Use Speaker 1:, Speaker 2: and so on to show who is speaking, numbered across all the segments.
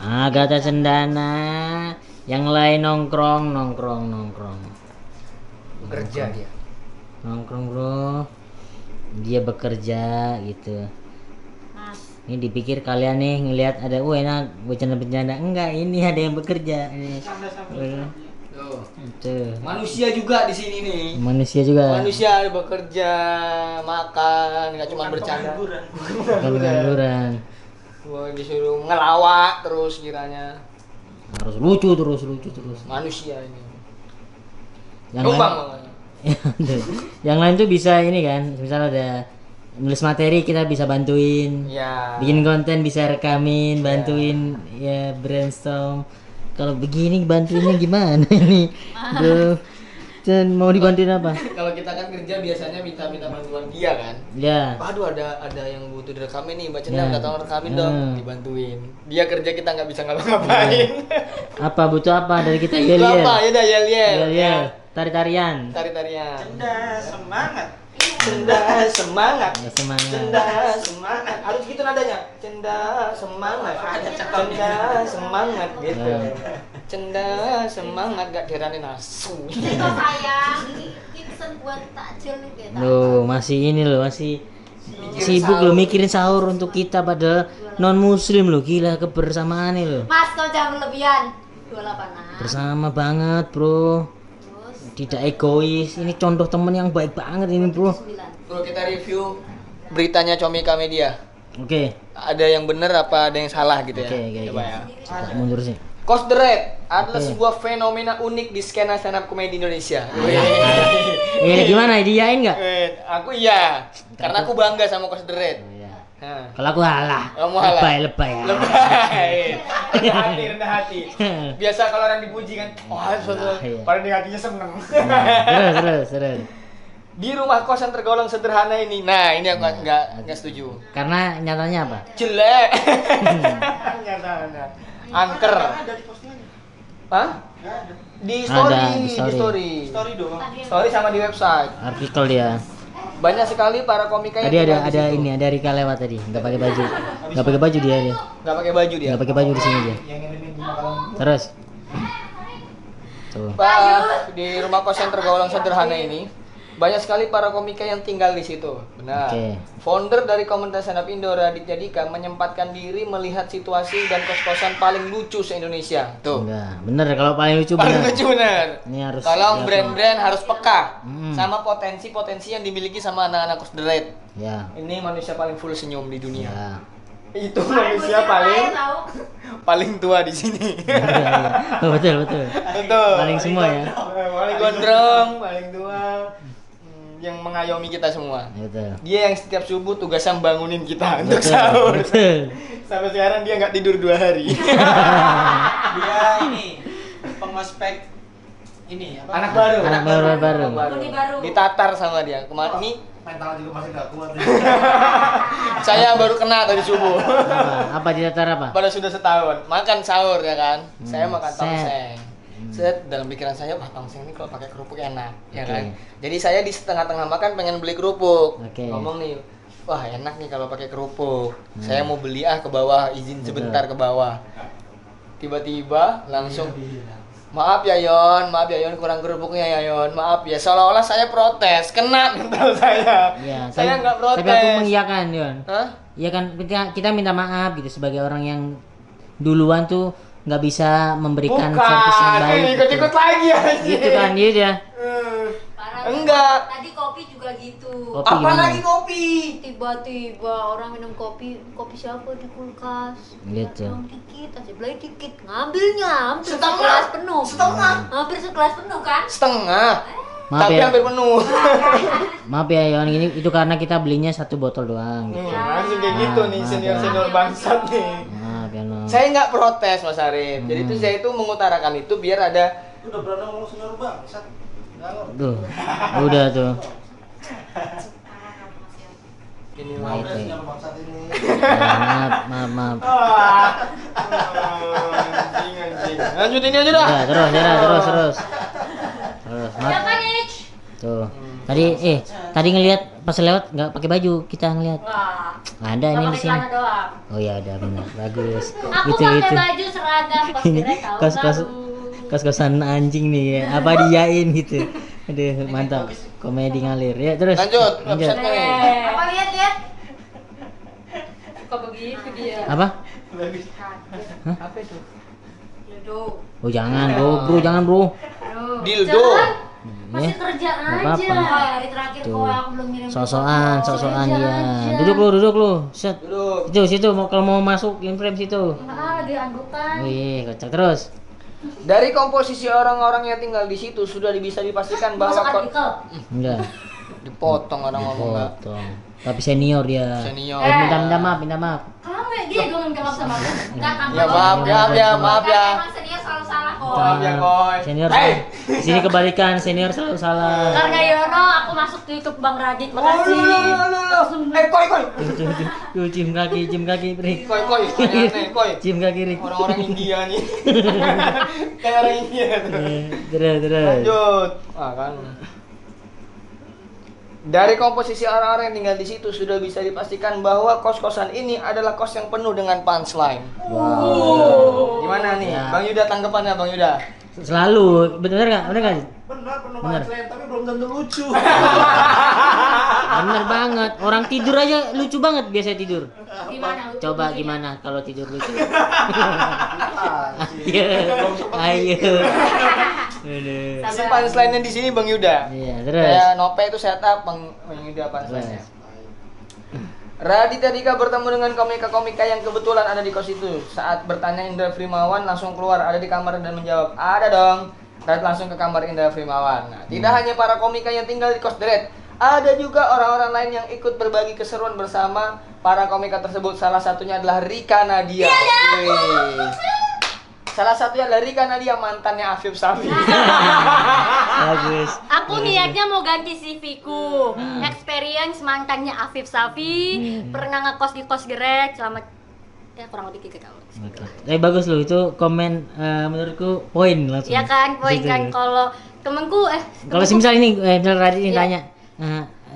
Speaker 1: Agatha Cendana, yang lain nongkrong.
Speaker 2: Bekerja dia.
Speaker 1: Nongkrong bro, dia bekerja gitu. Ini dipikir kalian nih ngelihat ada, enak bercanda-bercanda. Enggak, ini ada yang bekerja. Ini. Tuh.
Speaker 2: Manusia juga di sini nih.
Speaker 1: Manusia juga.
Speaker 2: Manusia bekerja, makan, nggak cuma bercanda.
Speaker 1: Pengangguran.
Speaker 2: Gua disuruh ngelawak terus kiranya.
Speaker 1: Harus lucu terus.
Speaker 2: Manusia ini.
Speaker 1: Yang
Speaker 2: Numpang
Speaker 1: lain,
Speaker 2: makanya.
Speaker 1: yang lain tuh bisa ini kan, misal ada nulis materi kita bisa bantuin.
Speaker 2: Ya.
Speaker 1: Bikin konten bisa rekamin, bantuin ya brainstorm. Kalau begini bantuinnya gimana ini? Bro. Dan mau dibantuin apa?
Speaker 2: Kalau kita kan kerja biasanya minta bantuan dia kan.
Speaker 1: Ya.
Speaker 2: Aduh ada yang butuh direkamin nih, Mbak Cendana
Speaker 1: Ya.
Speaker 2: minta tolong rekamin dong, dibantuin. Dia kerja kita nggak bisa ngapa-ngapain.
Speaker 1: Apa butuh apa dari kita?
Speaker 2: Itu apa? Ya udah yel.
Speaker 1: Ya. Tari-tarian.
Speaker 2: Tari-tarian.
Speaker 3: Cenda semangat.
Speaker 2: Cenda semangat.
Speaker 1: Ya, semangat.
Speaker 2: Cenda semangat. Harus gitu nadanya. Cenda semangat. Cenda semangat gitu. Cenda semangat gak dirani nasu.
Speaker 4: Itu sayang, ini pesen buat takjil nih kita.
Speaker 1: Loh, masih ini loh, masih sibuk loh mikirin sahur untuk kita padahal non muslim loh, gila kebersamaan loh.
Speaker 4: Mas, kau jangan berlebihan. 28an.
Speaker 1: Bersama banget, Bro.
Speaker 4: Terus
Speaker 1: Tidak egois. Ini contoh temen yang baik banget ini, Bro.
Speaker 4: 9.
Speaker 2: Bro, kita review beritanya Comika Media.
Speaker 1: Oke.
Speaker 2: Ada yang bener apa ada yang salah gitu ya?
Speaker 1: Oke.
Speaker 2: Coba ya.
Speaker 1: Kita mundur sih.
Speaker 2: Cost the Red adalah
Speaker 1: Oke.
Speaker 2: sebuah fenomena unik di skena stand up komedi Indonesia.
Speaker 1: Gimana diain nggak?
Speaker 2: Aku iya, karena aku bangga sama Cost the Red. Nah.
Speaker 1: Kalau aku halah.
Speaker 2: Kamu halah.
Speaker 1: Lebay ya.
Speaker 2: Lebay. Rendah hati. Biasa kalau orang dipuji kan, wah
Speaker 1: Iya.
Speaker 2: pada di hatinya seneng.
Speaker 1: Terus.
Speaker 2: Di rumah kos yang tergolong sederhana ini, nah ini aku nggak setuju.
Speaker 1: Karena nyatanya apa?
Speaker 2: Jelek. Nyatanya. Angker.
Speaker 3: Ada di postingannya.
Speaker 2: Hah?
Speaker 3: Nggak ada.
Speaker 2: Di
Speaker 1: Ada, di
Speaker 2: story.
Speaker 3: Story doang.
Speaker 2: Story sama di website.
Speaker 1: Artikel dia.
Speaker 2: Banyak sekali para komika yang
Speaker 1: Tadi
Speaker 2: tinggal di
Speaker 1: ada
Speaker 2: situ.
Speaker 1: ini, ada Rika lewat tadi. Nggak pakai baju. Nggak pakai baju dia.
Speaker 2: Nggak pakai baju dia.
Speaker 1: Nggak pakai baju di sini dia.
Speaker 3: Yang ngirimin makanan.
Speaker 1: Terus. Tuh.
Speaker 2: Di rumah kos yang tergolong sederhana ini banyak sekali para komika yang tinggal di situ. Benar.
Speaker 1: Oke.
Speaker 2: Founder dari komunitas stand up Indo, Raditya Dika, menyempatkan diri melihat situasi dan kos-kosan paling lucu se-Indonesia. Tuh.
Speaker 1: Enggak, bener kalau paling lucu
Speaker 2: Paling
Speaker 1: bener.
Speaker 2: lucu benar.
Speaker 1: Ini harus
Speaker 2: Kalau
Speaker 1: ya,
Speaker 2: brand-brand harus peka
Speaker 1: Hmm.
Speaker 2: sama potensi-potensi yang dimiliki sama anak-anak Cost the Red.
Speaker 1: Ya.
Speaker 2: Ini manusia paling full senyum di dunia.
Speaker 1: Ya.
Speaker 2: Itu manusia paling tua di sini.
Speaker 1: Betul.
Speaker 2: Betul.
Speaker 1: Paling semua ya.
Speaker 2: Paling gondrong, paling tua. Yang mengayomi kita semua.
Speaker 1: Betul.
Speaker 2: Dia yang setiap subuh tugasnya bangunin kita untuk sahur.
Speaker 1: Betul.
Speaker 2: Sampai sekarang dia nggak tidur 2 hari.
Speaker 3: Dia ini pengospek ini apa?
Speaker 2: Anak baru.
Speaker 1: Anak baru.
Speaker 4: Penghuni baru.
Speaker 2: Ditatar sama dia. Kemarin ini
Speaker 3: Mental juga masih nggak kuat.
Speaker 2: saya baru kena tadi subuh.
Speaker 1: Apa ditatar apa?
Speaker 2: Pada sudah setahun makan sahur ya kan. Saya makan
Speaker 1: Set.
Speaker 2: tongseng. Set dalam pikiran saya, wah tongseng ini kalau pakai kerupuk enak, ya
Speaker 1: Oke.
Speaker 2: kan. Jadi saya di setengah-tengah makan pengen beli kerupuk.
Speaker 1: Oke.
Speaker 2: Ngomong nih, wah enak nih kalau pakai kerupuk. Saya mau beli ke bawah, izin
Speaker 1: Betul.
Speaker 2: sebentar ke bawah. Tiba-tiba langsung, maaf ya Yon kurang kerupuknya ya Yon, maaf ya. Seolah-olah saya protes, kena mental saya.
Speaker 1: Ya,
Speaker 2: Saya nggak protes.
Speaker 1: Tapi aku mengiyakan, Yon.
Speaker 2: Hah?
Speaker 1: Iya kan kita minta maaf gitu sebagai orang yang duluan tuh nggak bisa memberikan servis yang baik.
Speaker 2: ikut-ikut lagi ya.
Speaker 1: Gitu kan dia.
Speaker 4: Parah.
Speaker 2: Enggak.
Speaker 4: Tadi kopi juga gitu.
Speaker 1: Kopi
Speaker 2: Apa
Speaker 1: gimana?
Speaker 2: lagi kopi?
Speaker 4: Tiba-tiba orang minum kopi siapa di kulkas?
Speaker 1: Gitu.
Speaker 4: Yang dikit aja, beli dikit. Ngambilnya hampir
Speaker 2: Setengah.
Speaker 4: segelas penuh.
Speaker 2: Setengah.
Speaker 4: Hampir segelas penuh kan?
Speaker 2: Setengah.
Speaker 1: Maaf
Speaker 2: Tapi
Speaker 1: ya.
Speaker 2: hampir penuh.
Speaker 1: Maaf ya Yon, ini itu karena kita belinya 1 botol doang. Gitu.
Speaker 2: Langsung kayak gitu nih
Speaker 1: Maaf,
Speaker 2: senior-senior bangsat nih.
Speaker 1: Maaf ya no.
Speaker 2: Saya nggak protes Mas Arif. Jadi itu saya itu mengutarakan itu biar ada
Speaker 3: Udah berani ngomong senior bangsat. Nggak ngerti.
Speaker 1: Tuh, udah tuh.
Speaker 2: ini
Speaker 1: Nah,
Speaker 2: lah.
Speaker 3: Udah
Speaker 1: itu.
Speaker 3: senior bangsat ini.
Speaker 1: Ya, maaf.
Speaker 2: Anjing. Lanjut ini aja dah.
Speaker 1: Udah, terus. Maaf.
Speaker 4: Siapa nih?
Speaker 1: Tuh. Tadi ngelihat pas lewat nggak pakai baju, kita ngelihat.
Speaker 4: Wah,
Speaker 1: Ada ini
Speaker 4: Nggak
Speaker 1: di
Speaker 4: pakai
Speaker 1: sini.
Speaker 4: celana doang.
Speaker 1: Oh ya ada benar. Bagus.
Speaker 4: Aku pakai baju seragam kos
Speaker 1: Ini
Speaker 4: direct tahun
Speaker 1: kos-kos
Speaker 4: lalu.
Speaker 1: kos-kosan anjing nih ya. Apa diain gitu. Aduh, mantap. Komedi ngalir. Ya, terus.
Speaker 2: Lanjut,
Speaker 1: Lanjut.
Speaker 2: website nih.
Speaker 4: Apa lihat? Kok begitu dia?
Speaker 1: Apa?
Speaker 2: Apa itu?
Speaker 4: Dildo.
Speaker 1: Oh, jangan, Bro, jangan, Bro.
Speaker 4: Aduh.
Speaker 2: Dildo.
Speaker 4: Jangan. Masih
Speaker 1: Ya.
Speaker 4: kerja
Speaker 1: Nggak
Speaker 4: aja.
Speaker 1: apa-apa.
Speaker 4: Hari terakhir
Speaker 1: Tuh.
Speaker 4: kok aku belum ngirim.
Speaker 1: Sosokan
Speaker 4: Kerja
Speaker 1: ya.
Speaker 4: aja.
Speaker 1: Duduk lu. Set.
Speaker 2: Duduk.
Speaker 1: Situ mau kalau mau masuk frame situ.
Speaker 4: Lagi anggukan.
Speaker 1: Wih, kocak terus.
Speaker 2: Dari komposisi orang-orang yang tinggal di situ sudah bisa dipastikan bahwa
Speaker 4: Masuk artikel.
Speaker 1: Enggak.
Speaker 2: dipotong orang ngomong nggak.
Speaker 1: Potong. Tapi senior dia.
Speaker 2: Senior.
Speaker 1: Minta maaf.
Speaker 4: Kamu ya dia ngomong sama aku. Enggak kan.
Speaker 2: Ya maaf ya.
Speaker 4: Emang senior selalu salah kok.
Speaker 2: Maaf ya Koy.
Speaker 1: Senior.
Speaker 2: Hey.
Speaker 1: Di sini kebalikan, senior selalu salah.
Speaker 4: Karena Yono aku masuk di YouTube Bang Radit. Makasih.
Speaker 2: Koy.
Speaker 1: Tuh, cium kaki, Rik.
Speaker 2: Koy. Aneh, Koy.
Speaker 1: Cium kaki, Rik.
Speaker 2: Orang-orang India nih. Kayak orang India tuh.
Speaker 1: Terus.
Speaker 2: Lanjut. Kan. Dari komposisi orang-orang yang tinggal di situ sudah bisa dipastikan bahwa kos-kosan ini adalah kos yang penuh dengan punchline.
Speaker 1: Wow.
Speaker 2: Gimana nih,
Speaker 1: Ya.
Speaker 2: Bang Yuda tanggapannya, Bang Yuda?
Speaker 1: Selalu, bener nggak?
Speaker 3: Benar
Speaker 1: Bener.
Speaker 3: penuh punchline tapi belum tentu lucu.
Speaker 1: Bener banget. Orang tidur aja lucu banget biasa tidur.
Speaker 4: Gimana?
Speaker 1: Coba gimana kalau tidur lucu?
Speaker 3: Anjing.
Speaker 1: Ayo. Aduh.
Speaker 2: Si punchline-nya di sini Bang Yuda.
Speaker 1: Iya, terus.
Speaker 2: Kayak Nope itu setup Bang Yuda punchline-nya. Raditya Dika bertemu dengan komika-komika yang kebetulan ada di kos itu. Saat bertanya Indra Frimawan langsung keluar ada di kamar dan menjawab, "Ada dong." Radit langsung ke kamar Indra Frimawan. Nah, tidak hanya para komika yang tinggal di kos Deret, ada juga orang-orang lain yang ikut berbagi keseruan bersama para komika tersebut. Salah satunya adalah Rika Nadia. Wih. Salah satunya adalah Rika Nadia, mantannya Afif Safi.
Speaker 1: Bagus.
Speaker 4: Aku niatnya mau ganti CV-ku. Experience mantannya Afif Safi, pernah ngekos di kos Gerek selama ya kurang lebih 3 tahun.
Speaker 1: Oke. Bagus loh itu komen menurutku poin langsung.
Speaker 4: Iya kan, poin
Speaker 1: Situ.
Speaker 4: kan kalau temenku
Speaker 1: Kalau misal ini misal Radit ini
Speaker 4: Iya.
Speaker 1: tanya,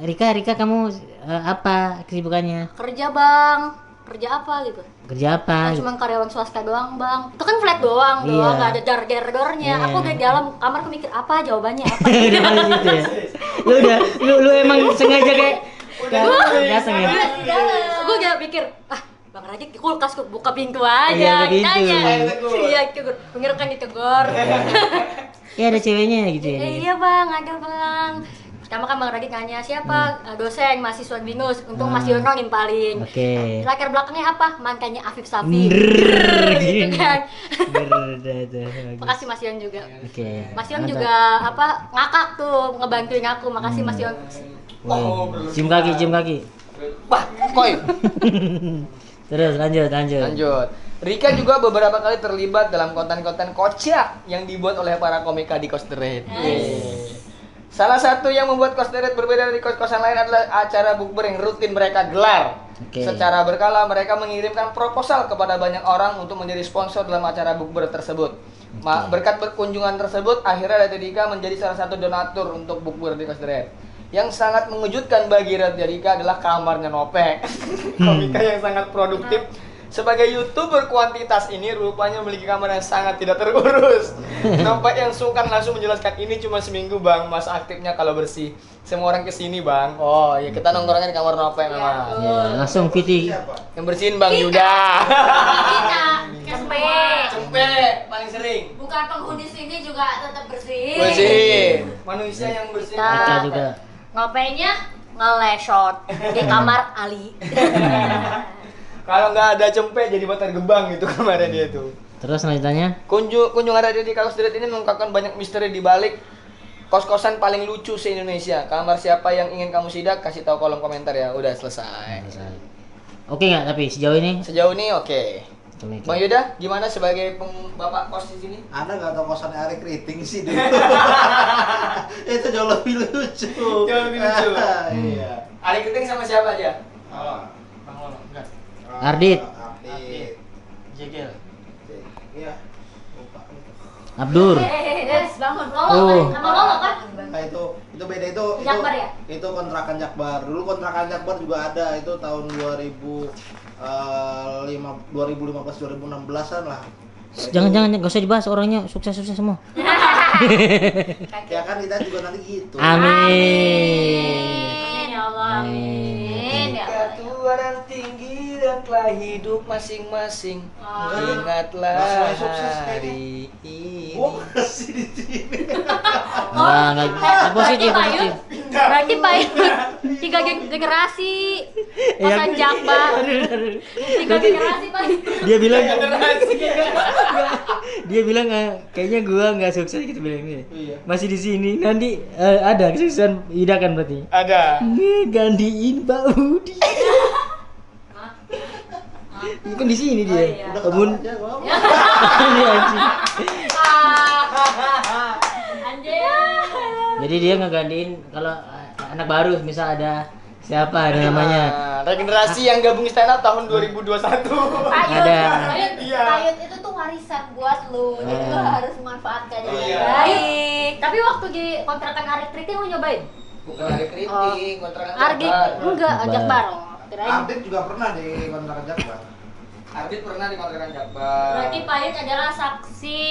Speaker 1: Rika kamu apa kesibukannya?
Speaker 4: kerja Bang, kerja apa gitu?
Speaker 1: Kerja apa?
Speaker 4: Kan cuma karyawan swasta doang Bang. Itu kan flat doang,
Speaker 1: Iya.
Speaker 4: nggak ada jar-jar-jarnya.
Speaker 1: Iya.
Speaker 4: Aku dari dalam kamarku mikir apa jawabannya apa.
Speaker 1: Udah masuk situ ya. Lu emang sengaja kayak datang ya.
Speaker 4: Gue gak pikir, Bang Radit di kulkas kok buka pintu aja,
Speaker 1: Iya, ke pintu.
Speaker 4: ditanya.
Speaker 2: Tegur.
Speaker 4: Iya, tegur. Pengen kan ditegur.
Speaker 1: Ya ada ceweknya gitu ya.
Speaker 4: Iya Bang, ada Bang. Pertama kan Bang Radit nanya siapa dosen mahasiswa binus, untung Mas Yono nimpalin.
Speaker 1: Oke.
Speaker 4: Latar belakangnya apa? Mantannya Afif Safi.
Speaker 1: Gini.
Speaker 4: Gitu kan.
Speaker 1: Bagus.
Speaker 4: Makasih Mas Yon juga.
Speaker 1: Oke.
Speaker 4: Mas Yon
Speaker 1: mantap.
Speaker 4: juga ngakak tuh ngebantuin aku. Makasih Mas Yon.
Speaker 1: Wih, cium kaki.
Speaker 2: Wah, Koy.
Speaker 1: Terus lanjut.
Speaker 2: Lanjut. Rika juga beberapa kali terlibat dalam konten-konten kocak yang dibuat oleh para komika di Kos Deret. Salah satu yang membuat Kos Deret berbeda dari kos-kosan lain adalah acara bukber yang rutin mereka gelar.
Speaker 1: Oke.
Speaker 2: Secara berkala mereka mengirimkan proposal kepada banyak orang untuk menjadi sponsor dalam acara bukber tersebut. Berkat berkunjungan tersebut, akhirnya Raditya Dika menjadi salah satu donatur untuk bukber di Kos Deret. Yang sangat mengejutkan bagi Raditya Dika adalah kamarnya Nopek. Komika yang sangat produktif. Sebagai YouTuber kuantitas ini rupanya memiliki kamar yang sangat tidak terurus. Nopek yang sungkan langsung menjelaskan ini cuma seminggu Bang, masa aktifnya kalau bersih. Semua orang kesini Bang. Oh ya kita nongkrongnya di kamar Nopek memang.
Speaker 1: Ya, langsung Viti.
Speaker 2: Yang bersihin Bang Yuda.
Speaker 4: Kita cempe.
Speaker 2: Cempe paling sering.
Speaker 4: Bukan penghuni sini juga tetap bersih.
Speaker 2: Bersih. Manusia yang bersih.
Speaker 1: Kita juga.
Speaker 4: Ngopenya ngeleshot di kamar Ali.
Speaker 2: Kalau nggak ada cempe jadi Bantar Gebang gitu kamarnya dia tuh.
Speaker 1: Terus lanjutannya?
Speaker 2: Kunjungan Raditya Dika Kos Deret ini mengungkapkan banyak misteri di balik kos-kosan paling lucu se-Indonesia. Kamar siapa yang ingin kamu sidak? Kasih tahu kolom komentar ya. Udah selesai.
Speaker 1: Oke nggak tapi sejauh ini?
Speaker 2: Sejauh ini oke.
Speaker 1: Oke.
Speaker 2: Bang Yuda, gimana sebagai bapak kos di sini?
Speaker 3: Anda nggak tahu kosannya Ari Kriting sih dulu. Itu jauh lebih lucu.
Speaker 2: Jauh lebih lucu.
Speaker 3: Iya.
Speaker 2: Ari Keting sama siapa aja?
Speaker 3: Oh, Bang Lolo, enggak.
Speaker 1: Ardit.
Speaker 3: Ardit.
Speaker 2: Jegel.
Speaker 3: Iya. Lupa.
Speaker 1: Abdur.
Speaker 4: Bangun.
Speaker 1: Oh.
Speaker 4: Sama Lolo kan?
Speaker 3: Nah itu beda itu.
Speaker 4: Jakbar ya?
Speaker 3: Itu kontrakan Jakbar. Dulu kontrakan Jakbar juga ada itu tahun 2015 2016-an lah.
Speaker 1: Jangan gak usah dibahas, orangnya sukses semua.
Speaker 3: Ya kan kita juga nanti gitu.
Speaker 1: Amin.
Speaker 4: Ya Allah.
Speaker 1: Amin.
Speaker 4: Ya
Speaker 2: Ketika
Speaker 4: Allah.
Speaker 2: tua dan tinggi dan telah hidup masing-masing, ingatlah
Speaker 3: Langsung aja sukses
Speaker 2: hari ini.
Speaker 3: Gua masih di sini.
Speaker 1: Enggak positif.
Speaker 4: Berarti Payut 3 generasi kosan Jakbar. 3 generasi Payut.
Speaker 1: Dia bilang kayaknya gua nggak sukses gitu bilang dia.
Speaker 3: Iya.
Speaker 1: Masih di sini nanti ada kesuksesan Ida kan berarti.
Speaker 2: Ada.
Speaker 1: Gantiin Mbak Budi. Kan di sini dia.
Speaker 4: iya.
Speaker 3: Udah
Speaker 1: Kebun.
Speaker 3: ketawa aja gua.
Speaker 1: Ini anjing.
Speaker 4: Anjay.
Speaker 1: Jadi dia ngegantiin kalau anak baru misal ada siapa ada namanya.
Speaker 2: Nah, regenerasi yang gabung stand up tahun 2021.
Speaker 4: Payut.
Speaker 1: Ada.
Speaker 2: Iya.
Speaker 4: Payut itu tuh warisan buat lu. Jadi lu harus memanfaatkan dengan
Speaker 2: Iya.
Speaker 4: baik. Tapi waktu di kontrakan Arik Triting lu nyobain?
Speaker 2: Bukan hari kritik, kontrakan
Speaker 4: Argi enggak,
Speaker 1: Jakbar.
Speaker 4: Jakbar. Kirain.
Speaker 3: Ardit juga pernah di kontrakan Jakbar.
Speaker 2: Ardit pernah di kontrakan Jakbar.
Speaker 4: Berarti Payut adalah saksi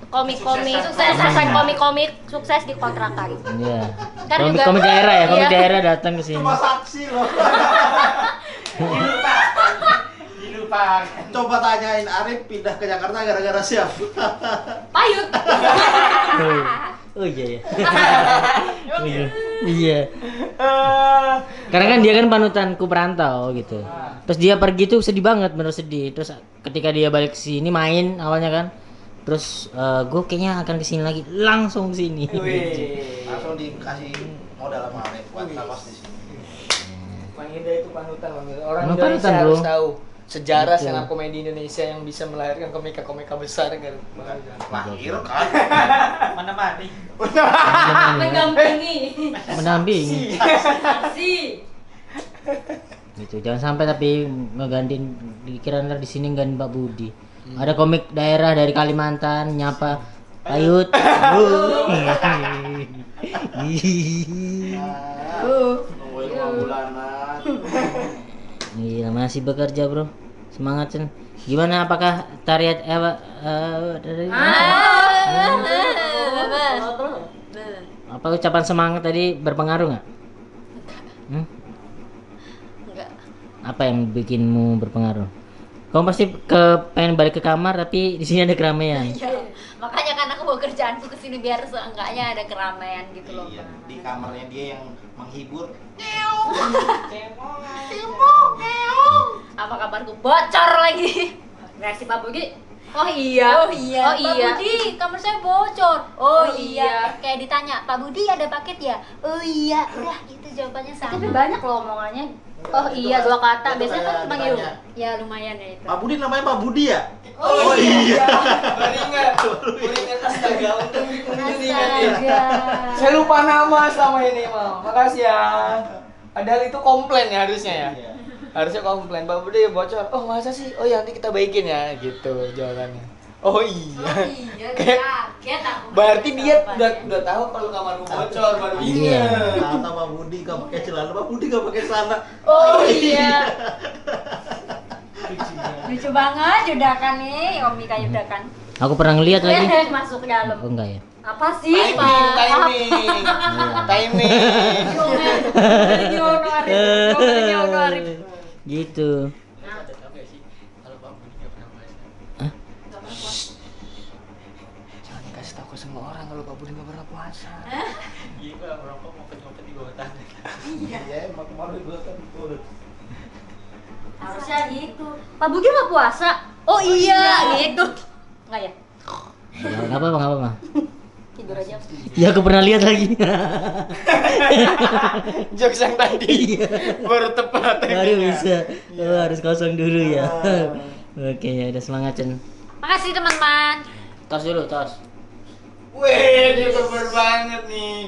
Speaker 4: komik-komik sukses komik-komik sukses di kontrakan.
Speaker 1: Iya.
Speaker 4: Kan juga-
Speaker 1: Komik daerah ya, komik
Speaker 4: Iya.
Speaker 1: daerah datang ke sini.
Speaker 3: Cuma saksi loh.
Speaker 2: Dilupakan.
Speaker 3: Coba tanyain Arif pindah ke Jakarta gara-gara siapa?
Speaker 4: Payut.
Speaker 1: Oh iya ya. Oh, iya. Iya. Karena kan dia kan panutanku perantau gitu. Terus dia pergi tuh sedih banget, bener sedih. Terus ketika dia balik ke sini main awalnya kan. Terus gue kayaknya akan kesini lagi, langsung kesini.
Speaker 3: Langsung dikasih modal sama Arif buat napas di sini.
Speaker 2: Bang Ida itu panutan, Bang Ida. Orang
Speaker 1: Emang
Speaker 2: Indonesia
Speaker 1: panutan,
Speaker 2: harus
Speaker 1: bro.
Speaker 2: tahu sejarah
Speaker 1: Betul.
Speaker 2: stand up komedi Indonesia yang bisa melahirkan komika-komika besar kan. Bang Ida.
Speaker 3: Lahir kan?
Speaker 5: Mana mati?
Speaker 4: Mendampingi.
Speaker 1: Mendampingi.
Speaker 4: Si.
Speaker 1: Gitu. Jangan sampai tapi ngegantiin dikira ntar di sini gantiin Mbak Budi. Ada komik daerah dari Kalimantan nyapa Payut.
Speaker 3: Nungguin 5 bulanan.
Speaker 1: Iya masih bekerja bro, semangat Cen. Gimana apakah tarian dari apa ucapan semangat tadi berpengaruh nggak?
Speaker 4: Enggak.
Speaker 1: Apa yang bikinmu berpengaruh? Kamu pasti pengen balik ke kamar tapi di sini ada keramaian.
Speaker 4: Iya. Makanya kan aku bawa kerjaanku ke sini biar seenggaknya ada keramaian gitu loh.
Speaker 3: Iya, di kamarnya dia yang menghibur.
Speaker 4: Apa kabarku? Bocor lagi. Reaksi Pak Budi. Oh iya. Oh iya. Oh iya. Pak Budi, kamar saya bocor. Oh iya. Kayak ditanya, "Pak Budi ada paket ya?" Oh iya. Udah gitu jawabannya sama. Tapi banyak loh omongannya. Oh iya, 2 kata.
Speaker 3: Itu
Speaker 4: Biasanya kan
Speaker 3: kayak
Speaker 4: panggil.
Speaker 3: ditanya.
Speaker 4: Ya lumayan ya itu.
Speaker 3: Pak Budi namanya Pak Budi ya?
Speaker 2: Oh iya. Baru ingat astaga, untung diingat ya.
Speaker 4: Astaga.
Speaker 2: Saya lupa nama selama ini, Mam. Makasih ya. Padahal itu komplain ya harusnya ya.
Speaker 3: Iya.
Speaker 2: Harusnya komplain, Pak Budi bocor. Oh masa sih? Oh ya nanti kita baikin ya, gitu jawabannya. Oh iya.
Speaker 4: Iya,
Speaker 2: Kayak-
Speaker 4: kaget aku.
Speaker 2: Berarti dia udah tahu kalau kamarmu bocor baru
Speaker 1: Iya.
Speaker 2: ingat.
Speaker 3: Kata Pak Budi gak pakai celana, Pak Budi gak pakai celana.
Speaker 4: Oh iya. Lucu banget Yudakan nih, Om Mika Yudakan.
Speaker 1: Aku pernah ngeliat lagi.
Speaker 4: Masuk ke dalam.
Speaker 1: Oh enggak ya?
Speaker 4: Apa sih,
Speaker 2: Timing,
Speaker 4: Pak?
Speaker 2: timing. Timing.
Speaker 4: Giono Arif. Giono Arif.
Speaker 1: Gitu.
Speaker 2: Jangan kasih tahu ke semua orang kalau Pak Budi nggak pernah puasa.
Speaker 5: Iya, gua merokok ngopet-ngopet di bawah tanah.
Speaker 3: Iya, emang kemarin gua kan turun.
Speaker 4: Harusnya gitu. Pak Budi nggak puasa? Oh iya, gitu. Enggak ya?
Speaker 1: Enggak apa-apa, enggak apa-apa.
Speaker 4: Tidur aja.
Speaker 1: Ya aku pernah lihat lagi.
Speaker 2: Jokes yang tadi baru tepat.
Speaker 1: Baru bisa. Oh, harus kosong dulu ya. Oke, ya udah semangat Cen.
Speaker 4: Makasih teman-teman.
Speaker 1: Tos dulu, tos.
Speaker 2: Wih, dia super banget nih.